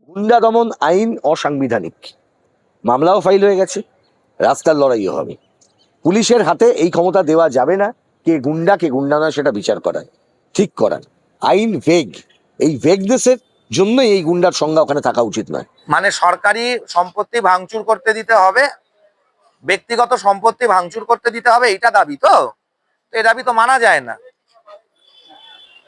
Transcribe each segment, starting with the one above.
গুন্ডা দমন আইন অসাংবিধানিক, মামলাও ফাইল হয়ে গেছে, রাস্তার লড়াইও হবে। পুলিশের হাতে এই ক্ষমতা দেওয়া যাবে না কে গুন্ডা নয় সেটা বিচার করার, ঠিক করার। আইন ভেগ, এই ভেগ দেশের জন্যই এই গুন্ডার সংজ্ঞা ওখানে থাকা উচিত নয়। মানে সরকারি সম্পত্তি ভাঙচুর করতে দিতে হবে, ব্যক্তিগত সম্পত্তি ভাঙচুর করতে দিতে হবে, এটা দাবি তো? এই দাবি তো মানা যায় না।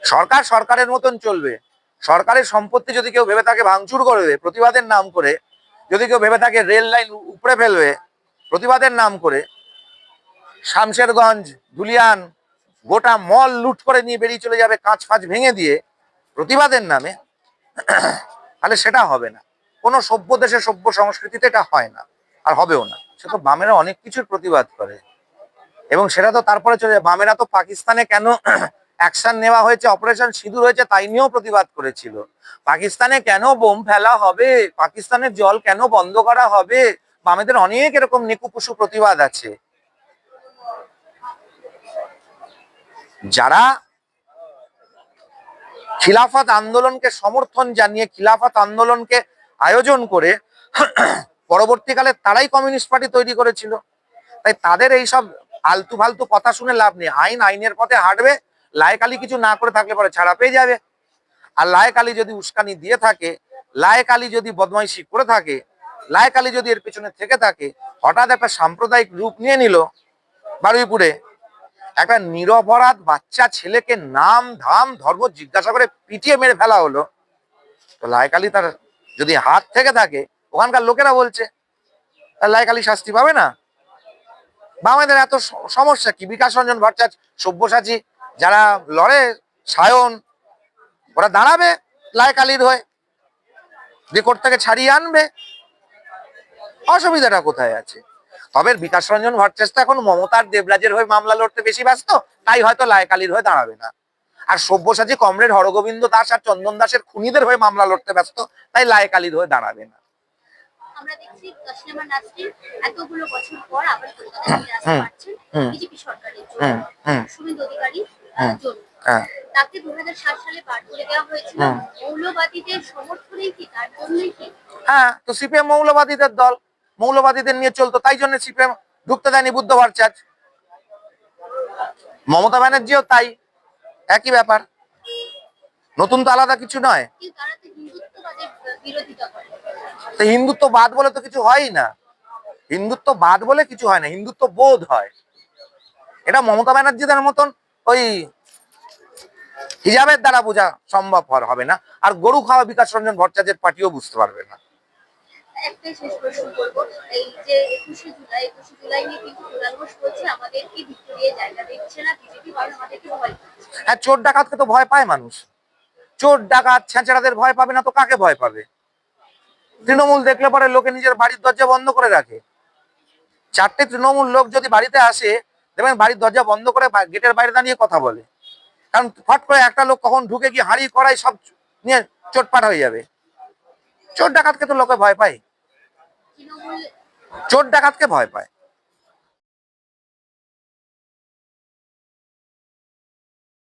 সরকার সরকারের মতন চলবে। সরকারের সম্পত্তি যদি কেউ ভেবে থাকে ভাঙচুর করবে প্রতিবাদের নাম করে, যদি কেউ ভেবে থাকে রেল লাইন উপড়ে ফেলবে প্রতিবাদের নাম করে, শামশেরগঞ্জ, ধুলিয়ান গোটা মল লুট করে নিয়ে বেরিয়ে চলে যাবে কাঁচ ফাঁচ ভেঙে দিয়ে প্রতিবাদের নামে, তাহলে সেটা হবে না। কোনো সভ্য দেশে সভ্য সংস্কৃতিতে এটা হয় না, আর হবেও না। সে তো বামেরা অনেক কিছুর প্রতিবাদ করে, এবং সেটা তো তারপরে চলে যায়। বামেরা তো পাকিস্তানে কেন অ্যাকশন নেওয়া হয়েছে, অপারেশন সিঁদুর হয়েছে, তাই নিয়েও প্রতিবাদ করেছিল। পাকিস্তানে কেন বোম ফেলা হবে, পাকিস্তানের জল কেন বন্ধ করা হবে, বামেদের অনেক এরকম নিকুপুসু প্রতিবাদ আছে। যারা খিলাফত আন্দোলনকে সমর্থন জানিয়ে খিলাফত আন্দোলনকে আয়োজন করে পরবর্তীকালে তারাই কমিউনিস্ট পার্টি তৈরি করেছিল, তাই তাদের এইসব আলতু ফালতু কথা শুনে লাভ নেই। আইন আইনের পথে হাঁটবে, লায়েক আলী কিছু না করে থাকলে পরে ছাড়া পেয়ে যাবে। আর লায়েক আলী যদি উস্কানি দিয়ে থাকে, লায়েক আলী যদি বদমাইশি করে থাকে, লায়েক আলী যদি এর পেছনে থেকে থাকে, হঠাৎ একটা সাম্প্রদায়িক রূপ নিয়ে নিল বারুইপুরে, একটা নিরপরাধ বাচ্চা ছেলেকে নাম ধাম ধর্ম জিজ্ঞাসা করে পিটিয়ে মেরে ফেলা হলো, তো লায়েক আলী তার যদি হাত থেকে থাকে, ওখানকার লোকেরা বলছে লায়েক আলী শাস্তি পাবে না। বামেদের এত সমস্যা কি? বিকাশ রঞ্জন ভট্টাচার্য, সব্যসাচী যারা লড়ে, সায়ন, ওরা দাঁড়াবে লায়েক আলীর হয়ে, রেকর্ড থেকে ছাড়িয়ে আনবে, অসুবিধাটা কোথায় আছে? তবে বিকাশ রঞ্জন ভট্টাচার্য এখন মমতার দেবরাজের হয়ে মামলা লড়তে বেশি ব্যস্ত, তাই হয়তো লায়েক আলীর হয়ে দাঁড়াবে না। আর সব্যসাচী কমরেড হরগোবিন্দ দাস আর চন্দন দাসের খুনিদের হয়ে মামলা লড়তে ব্যস্ত, তাই লায়েক আলীর হয়ে দাঁড়াবে না। আমরা দেখছি তসলিমা নাসরিন এতগুলো বছর পর আবার কলকাতায় ফিরে আসতে পারছেন বিজেপি সরকারের জন্য, শুভেন্দু অধিকারীর জন্য। তাকে 2007 সালে বার করে দেওয়া হয়েছিল মৌলবাদীদের সমর্থনেই কি, তার জন্যই কি? হ্যাঁ, তো সিপিএম মৌলবাদীদের দল, মৌলবাদীদের নিয়ে চলতো, তাই জন্য সিপিএম ঢুকতে দেয়নি বুদ্ধ ভট্টাচার্য। মমতা ব্যানার্জিও তাই, একই ব্যাপার, নতুন তো আলাদা কিছু নয়। তারা তো হিন্দুত্ববাদের বিরোধিতা করে। তো হিন্দুত্ববাদ বলে তো কিছু হয়ই না, হিন্দুত্ববাদ বলে কিছু হয় না, হিন্দুত্ব বোধ হয়। এটা মমতা ব্যানার্জিদের মতন ওই হিজাবের দ্বারা বোঝা সম্ভব হবে না, আর গরু খাওয়া বিকাশ রঞ্জন ভট্টাচার্যের পার্টিও বুঝতে পারবে না। একটাই শেষ প্রশ্ন করবো, এই যে 21শে জুলাই নিয়ে কিন্তু কুণাল ঘোষ বলছে আমাদেরকে ভিক্টোরিয়ায় জায়গা দিচ্ছে না বিজেপি, কারণ আমাদেরকে ভয় পাচ্ছে। হ্যাঁ, চোর ডাকাতকে তো ভয় পায় মানুষ, চোর ডাকাত ছেঁচড়াদের ভয় পাবে না তো কাকে ভয় পাবে? তৃণমূল দেখলে পরে লোকে নিজের বাড়ির দরজা বন্ধ করে রাখে। 4টে তৃণমূল লোক যদি বাড়িতে আসে, দেখবেন বাড়ির দরজা বন্ধ করে গেটের বাইরে দাঁড়িয়ে কথা বলে, কারণ ফট করে একটা লোক কখন ঢুকে গিয়ে হাঁড়ি কড়াই সব নিয়ে চোটপাট হয়ে যাবে। চোর ডাকাতকে তো লোকে ভয় পায়, চোর ডাকাতকে ভয় পায়।